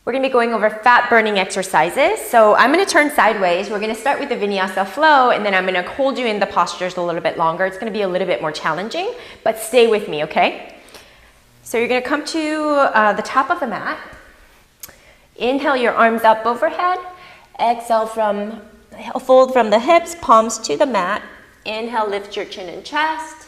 We're going to be going over fat burning exercises. So I'm going to turn sideways. We're going to start with the vinyasa flow, and then I'm going to hold you in the postures a little bit longer. It's going to be a little bit more challenging, but stay with me, okay? So you're going to come to the top of the mat. Inhale your arms up overhead. Exhale, fold from the hips, palms to the mat. Inhale, lift your chin and chest.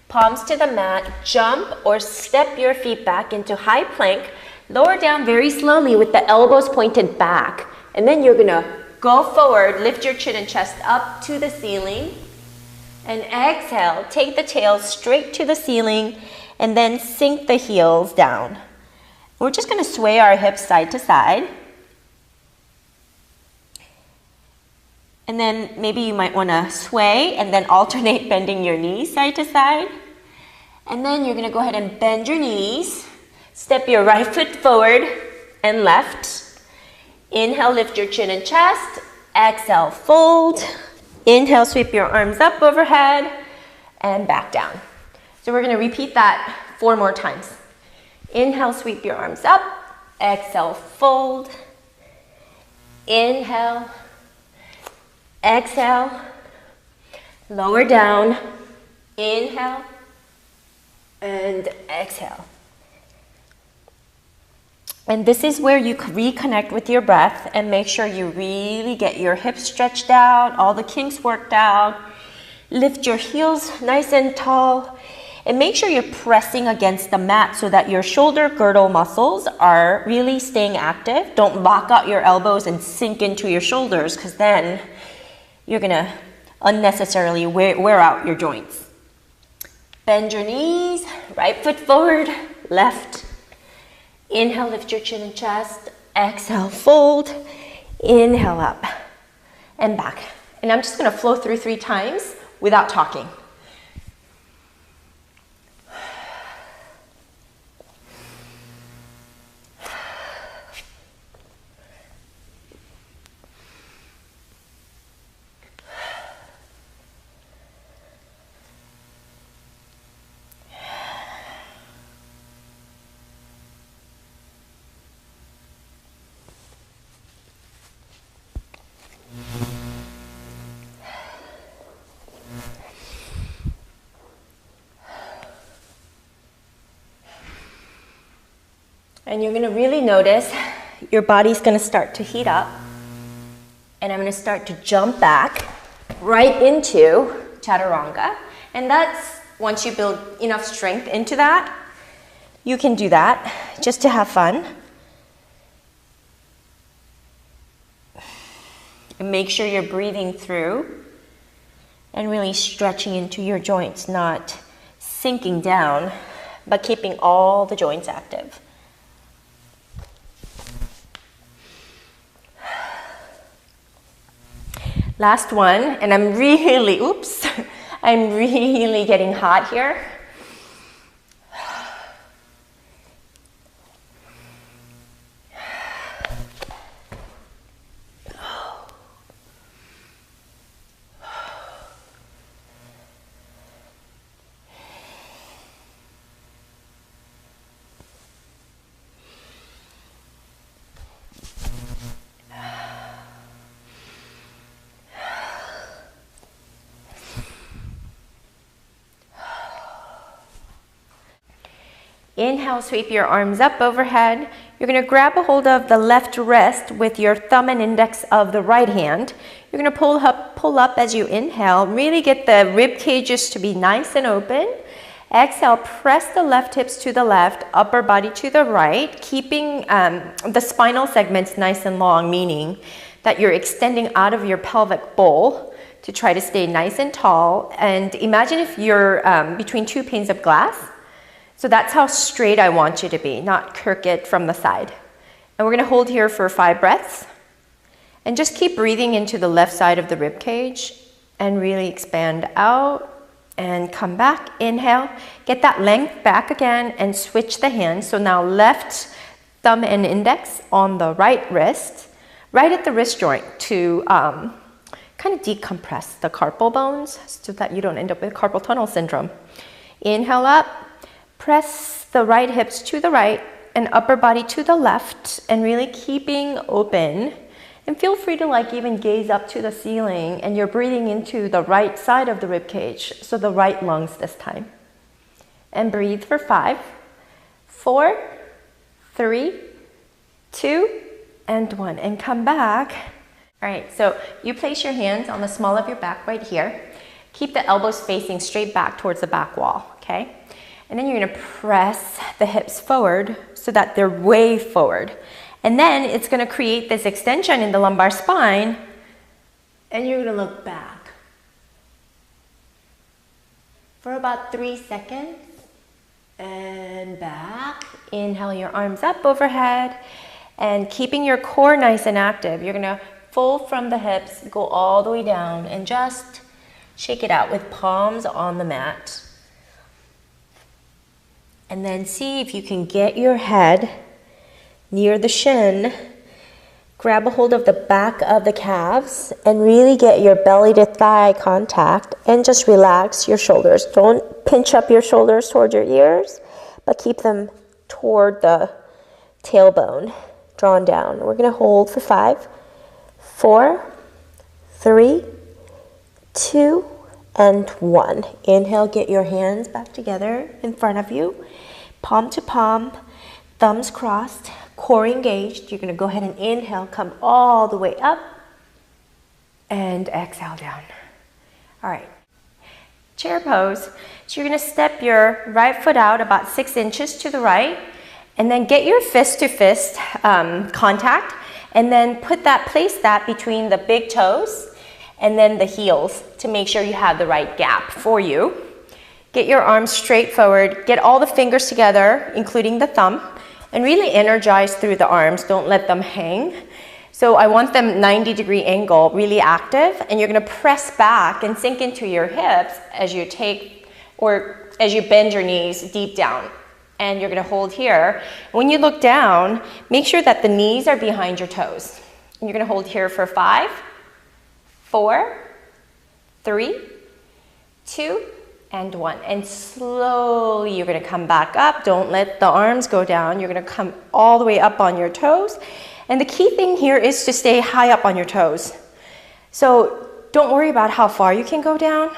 Palms to the mat. Jump or step your feet back into high plank. Lower down very slowly with the elbows pointed back. And then you're gonna go forward, lift your chin and chest up to the ceiling. And exhale, take the tail straight to the ceiling and then sink the heels down. We're just gonna sway our hips side to side. And then maybe you might wanna sway and then alternate bending your knees side to side. And then you're gonna go ahead and bend your knees. Step your right foot forward and left. Inhale, lift your chin and chest. Exhale, fold. Inhale, sweep your arms up overhead and back down. So we're going to repeat that 4 more times. Inhale, sweep your arms up. Exhale, fold. Inhale. Exhale. Lower down. Inhale. And exhale. And this is where you reconnect with your breath and make sure you really get your hips stretched out, all the kinks worked out. Lift your heels nice and tall. And make sure you're pressing against the mat so that your shoulder girdle muscles are really staying active. Don't lock out your elbows and sink into your shoulders, because then you're going to unnecessarily wear out your joints. Bend your knees, right foot forward, left. Inhale, lift your chin and chest. Exhale, fold. Inhale up and back. And I'm just going to flow through 3 times without talking. And you're going to really notice your body's going to start to heat up. And I'm going to start to jump back right into chaturanga. And that's, once you build enough strength into that, you can do that just to have fun. And make sure you're breathing through and really stretching into your joints, not sinking down, but keeping all the joints active. Last one, and I'm really getting hot here. Inhale, sweep your arms up overhead. You're going to grab a hold of the left wrist with your thumb and index of the right hand. You're going to pull up as you inhale. Really get the rib cages to be nice and open. Exhale, press the left hips to the left, upper body to the right, keeping the spinal segments nice and long, meaning that you're extending out of your pelvic bowl to try to stay nice and tall. And imagine if you're between 2 panes of glass. So that's how straight I want you to be, not crooked from the side. And we're going to hold here for 5 breaths. And just keep breathing into the left side of the rib cage and really expand out and come back. Inhale, get that length back again and switch the hands. So now left thumb and index on the right wrist, right at the wrist joint to kind of decompress the carpal bones so that you don't end up with carpal tunnel syndrome. Inhale up. Press the right hips to the right, and upper body to the left and really keeping open. And feel free to like even gaze up to the ceiling and you're breathing into the right side of the rib cage, so the right lungs this time. And breathe for 5, 4, 3, 2, and 1. And come back. All right, so you place your hands on the small of your back right here. Keep the elbows facing straight back towards the back wall, okay? And then you're gonna press the hips forward so that they're way forward. And then it's gonna create this extension in the lumbar spine, and you're gonna look back for about 3 seconds, and back. Inhale your arms up overhead, and keeping your core nice and active, you're gonna fold from the hips, go all the way down, and just shake it out with palms on the mat. And then see if you can get your head near the shin. Grab a hold of the back of the calves and really get your belly to thigh contact, and just relax your shoulders. Don't pinch up your shoulders toward your ears, but keep them toward the tailbone, drawn down. We're gonna hold for 5, 4, 3, 2, and 1. Inhale, get your hands back together in front of you, palm to palm, thumbs crossed, core engaged. You're gonna go ahead and inhale, come all the way up, and exhale down. All right, chair pose. So you're gonna step your right foot out about 6 inches to the right, and then get your fist to fist contact, and then place that between the big toes and then the heels to make sure you have the right gap for you. Get your arms straight forward, get all the fingers together, including the thumb, and really energize through the arms. Don't let them hang. So I want them 90-degree angle, really active, and you're gonna press back and sink into your hips as you as you bend your knees deep down. And you're gonna hold here. When you look down, make sure that the knees are behind your toes. And you're gonna hold here for 5, 4, 3, 2, and 1. And slowly you're gonna come back up. Don't let the arms go down. You're gonna come all the way up on your toes. And the key thing here is to stay high up on your toes. So don't worry about how far you can go down.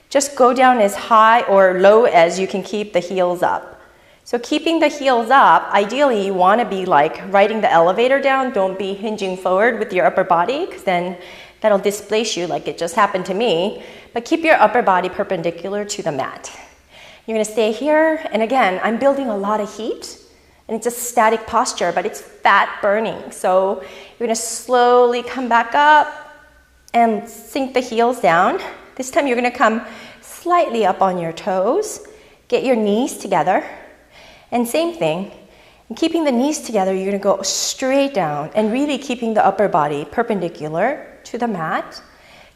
Just go down as high or low as you can keep the heels up. So keeping the heels up, ideally you wanna be like riding the elevator down. Don't be hinging forward with your upper body, because then that'll displace you like it just happened to me. But keep your upper body perpendicular to the mat. You're gonna stay here, and again, I'm building a lot of heat, and it's a static posture, but it's fat burning. So you're gonna slowly come back up and sink the heels down. This time you're gonna come slightly up on your toes, get your knees together, and same thing. And keeping the knees together, you're gonna go straight down and really keeping the upper body perpendicular to the mat,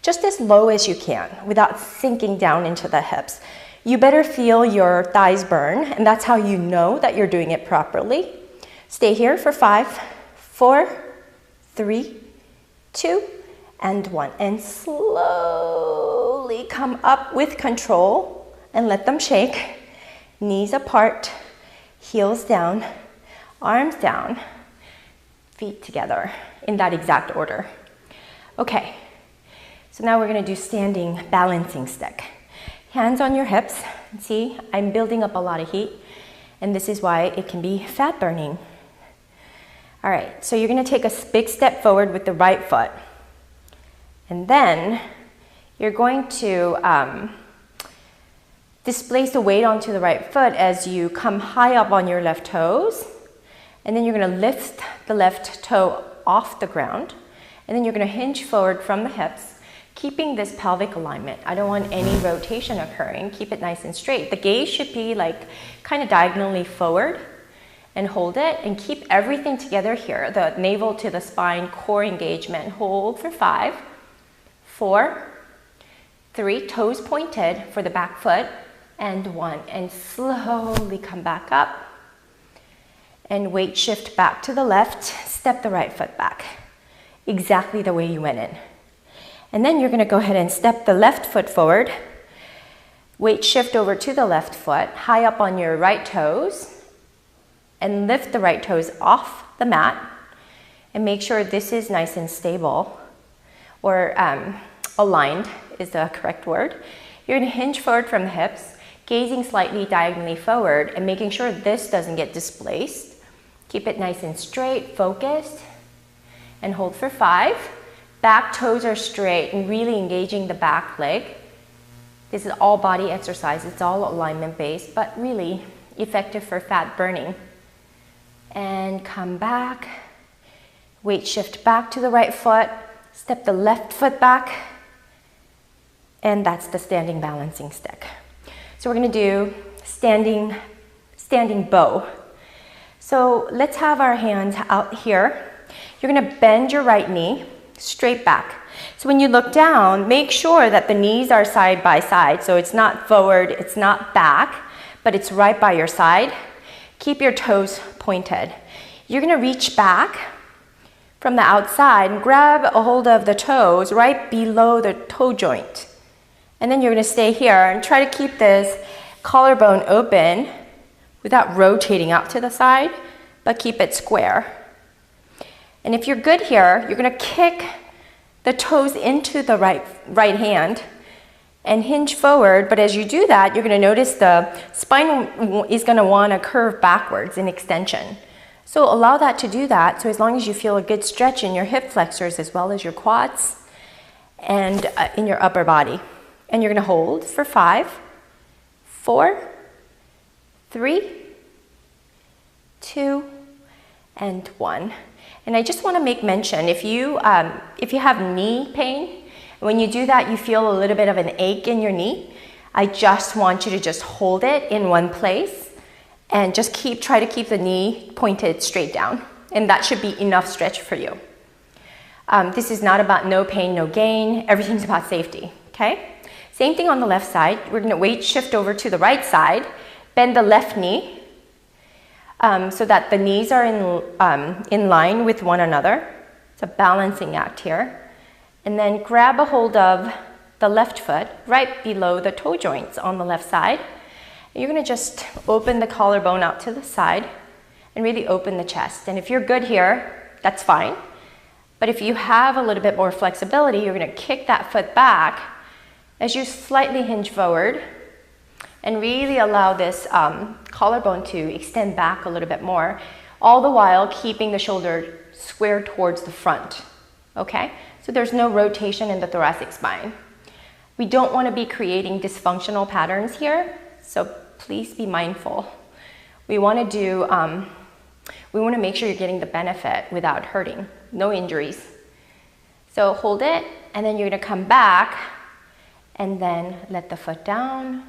just as low as you can without sinking down into the hips. You better feel your thighs burn, and that's how you know that you're doing it properly. Stay here for 5, 4, 3, 2, and 1. And slowly come up with control and let them shake. Knees apart, heels down, arms down, feet together in that exact order. Okay, so now we're gonna do standing balancing stick. Hands on your hips. See, I'm building up a lot of heat, and this is why it can be fat burning. All right, so you're gonna take a big step forward with the right foot, and then you're going to displace the weight onto the right foot as you come high up on your left toes, and then you're gonna lift the left toe off the ground, and then you're gonna hinge forward from the hips, keeping this pelvic alignment. I don't want any rotation occurring. Keep it nice and straight. The gaze should be like kind of diagonally forward, and hold it, and keep everything together here. The navel to the spine, core engagement. Hold for 5, 4, 3, toes pointed for the back foot, and 1. And slowly come back up. And weight shift back to the left, step the right foot back. Exactly the way you went in. And then you're gonna go ahead and step the left foot forward. Weight shift over to the left foot, high up on your right toes. and lift the right toes off the mat and make sure this is nice and stable, or aligned is the correct word. You're going to hinge forward from the hips, gazing slightly diagonally forward and making sure this doesn't get displaced. Keep it nice and straight, focused, and hold for 5. Back toes are straight and really engaging the back leg. This is all body exercise. It's all alignment based, but really effective for fat burning. And come back. Weight shift back to the right foot. Step the left foot back. And that's the standing balancing stick. So we're going to do standing bow. So let's have our hands out here. You're going to bend your right knee straight back. So when you look down, make sure that the knees are side by side. So it's not forward, it's not back, but it's right by your side. Keep your toes pointed. You're going to reach back from the outside and grab a hold of the toes right below the toe joint. And then you're going to stay here and try to keep this collarbone open without rotating out to the side, but keep it square. And if you're good here, you're going to kick the toes into the right hand and hinge forward. But as you do that, you're going to notice the spine is going to want to curve backwards in extension. So allow that to do that. So as long as you feel a good stretch in your hip flexors as well as your quads and in your upper body. And you're going to hold for 5, 4, 3, 2, and 1. And I just want to make mention, if you have knee pain, when you do that you feel a little bit of an ache in your knee, I just want you to just hold it in one place and just try to keep the knee pointed straight down. And that should be enough stretch for you. This is not about no pain, no gain. Everything's about safety, okay? Same thing on the left side. We're going to weight shift over to the right side, bend the left knee, so that the knees are in line with one another. It's a balancing act here. And then grab a hold of the left foot right below the toe joints on the left side. You're going to just open the collarbone out to the side and really open the chest. And if you're good here, that's fine. But if you have a little bit more flexibility, you're going to kick that foot back as you slightly hinge forward and really allow this collarbone to extend back a little bit more, all the while keeping the shoulder square towards the front, okay? So there's no rotation in the thoracic spine. We don't want to be creating dysfunctional patterns here, so please be mindful. We want to make sure you're getting the benefit without hurting, no injuries. So hold it, and then you're going to come back, and then let the foot down,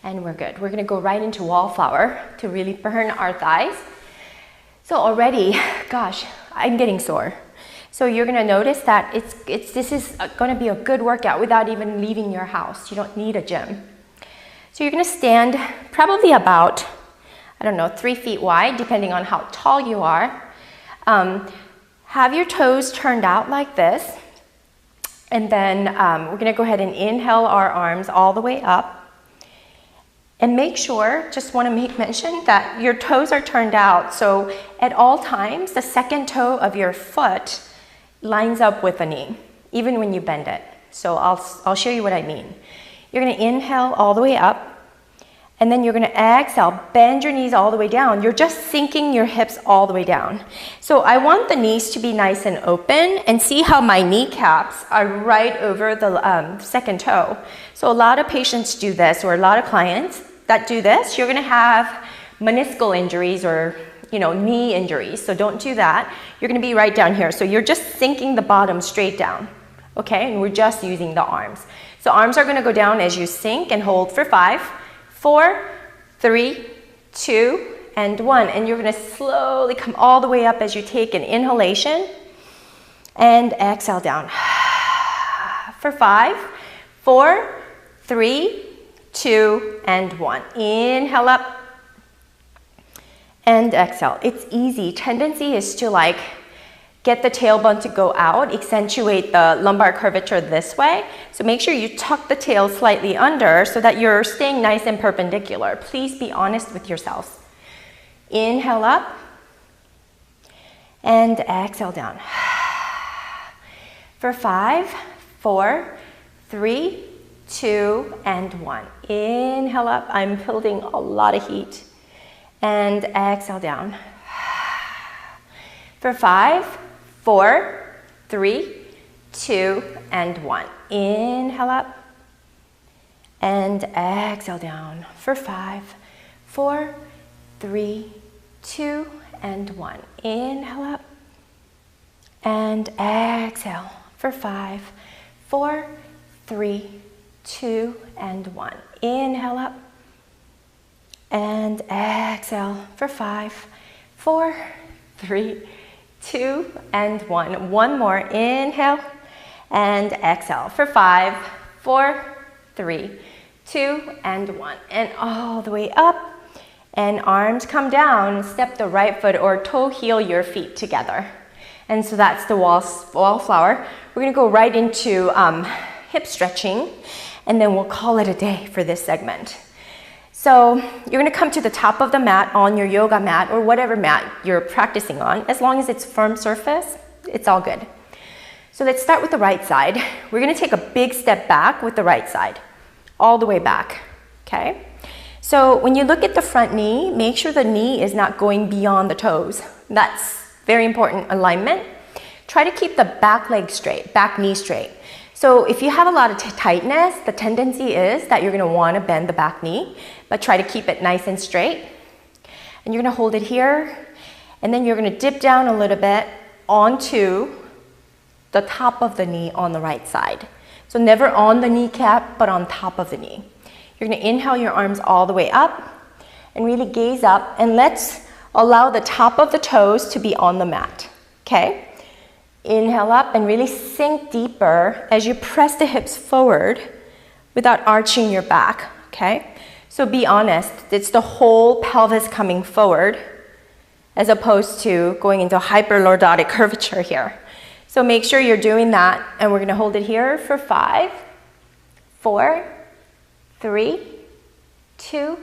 and we're good. We're going to go right into wallflower to really burn our thighs. So already, gosh, I'm getting sore. So you're going to notice that this is going to be a good workout without even leaving your house. You don't need a gym. So you're going to stand probably about, 3 feet wide, depending on how tall you are. Have your toes turned out like this. And then we're going to go ahead and inhale our arms all the way up. And make sure, just want to make mention that your toes are turned out. So at all times, the second toe of your foot lines up with the knee, even when you bend it. So I'll show you what I mean. You're going to inhale all the way up. And then you're going to exhale, bend your knees all the way down. You're just sinking your hips all the way down. So I want the knees to be nice and open, and see how my kneecaps are right over the second toe. So a lot of patients do this, or a lot of clients that do this. You're going to have meniscal injuries or knee injuries. So don't do that. You're going to be right down here. So you're just sinking the bottom straight down. Okay, and we're just using the arms. So arms are going to go down as you sink, and hold for 5, 4, 3, 2, and 1. And you're going to slowly come all the way up as you take an inhalation and exhale down. For 5, 4, 3, 2, and 1. Inhale up and exhale. It's easy. Tendency is to get the tailbone to go out, accentuate the lumbar curvature this way. So make sure you tuck the tail slightly under so that you're staying nice and perpendicular. Please be honest with yourselves. Inhale up. And exhale down. For 5, 4, 3, 2, and 1. Inhale up. I'm building a lot of heat. And exhale down. For 5, 4, 3, 2, and 1. Inhale up. And exhale down. For 5, 4, 3, 2, and 1. Inhale up. And exhale. For 5, 4, 3, 2, and 1. Inhale up. And exhale for 5, 4, 3, 2, and 1. One more. Inhale and exhale for 5, 4, 3, 2, and 1. And all the way up. And arms come down. Step the right foot or toe heel your feet together. And so that's the wallflower. We're going to go right into hip stretching, and then we'll call it a day for this segment. So you're going to come to the top of the mat on your yoga mat or whatever mat you're practicing on. As long as it's firm surface, it's all good. So let's start with the right side. We're going to take a big step back with the right side, all the way back, okay? So when you look at the front knee, make sure the knee is not going beyond the toes. That's very important alignment. Try to keep the back leg straight, back knee straight. So if you have a lot of tightness, the tendency is that you're going to want to bend the back knee, but try to keep it nice and straight. And you're going to hold it here, and then you're going to dip down a little bit onto the top of the knee on the right side. So never on the kneecap, but on top of the knee. You're going to inhale your arms all the way up and really gaze up, and let's allow the top of the toes to be on the mat, okay? Inhale up and really sink deeper as you press the hips forward without arching your back, okay? So be honest, it's the whole pelvis coming forward as opposed to going into hyperlordotic curvature here. So make sure you're doing that, and we're gonna hold it here for 5, 4, 3, 2,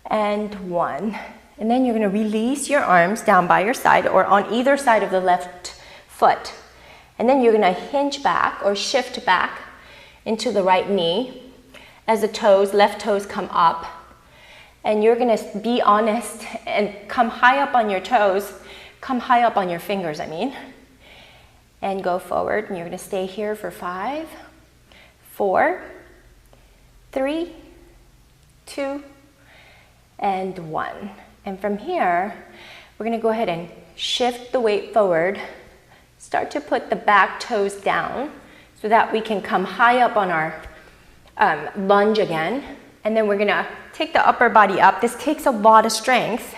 and 1. And then you're going to release your arms down by your side or on either side of the left foot. And then you're going to hinge back or shift back into the right knee as the toes, left toes come up. And you're going to be honest and come high up on your toes, come high up on your fingers, and go forward. And you're going to stay here for 5, 4, 3, 2, and 1. And from here, we're going to go ahead and shift the weight forward. Start to put the back toes down so that we can come high up on our lunge again. And then we're going to take the upper body up. This takes a lot of strength.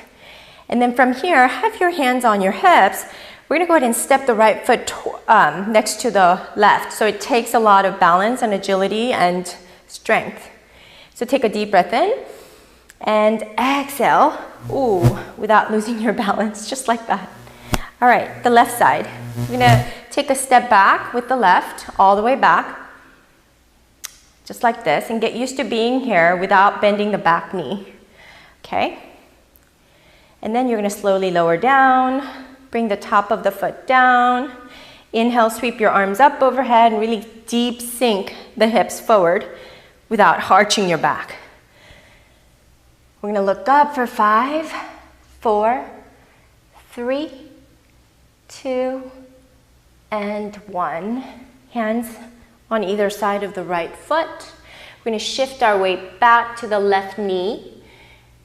And then from here, have your hands on your hips. We're going to go ahead and step the right foot next to the left. So it takes a lot of balance and agility and strength. So take a deep breath in. And exhale, without losing your balance, just like that. All right, the left side. We're gonna take a step back with the left, all the way back, just like this, and get used to being here without bending the back knee, okay? And then you're gonna slowly lower down, bring the top of the foot down. Inhale, sweep your arms up overhead, and really deep sink the hips forward without arching your back. We're going to look up for 5, 4, 3, 2, and 1. Hands on either side of the right foot. We're going to shift our weight back to the left knee.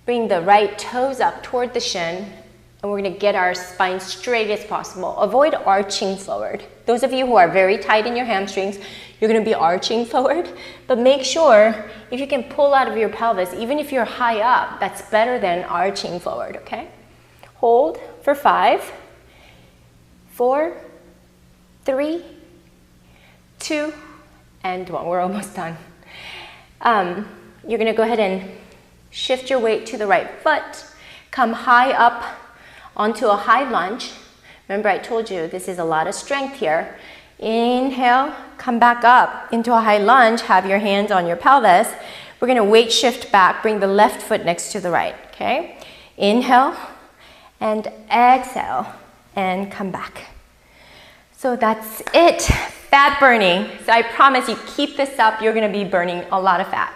Bring the right toes up toward the shin. And we're going to get our spine straight as possible. Avoid arching forward. Those of you who are very tight in your hamstrings, you're going to be arching forward. But make sure if you can pull out of your pelvis, even if you're high up, that's better than arching forward, okay? Hold for 5, 4, 3, 2, and 1. We're almost done. You're going to go ahead and shift your weight to the right foot. Come high up onto a high lunge. Remember, I told you this is a lot of strength here. Inhale, come back up into a high lunge. Have your hands on your pelvis. We're going to weight shift back. Bring the left foot next to the right, okay? Inhale and exhale and come back. So that's it. Fat burning. So I promise you, keep this up, you're gonna be burning a lot of fat.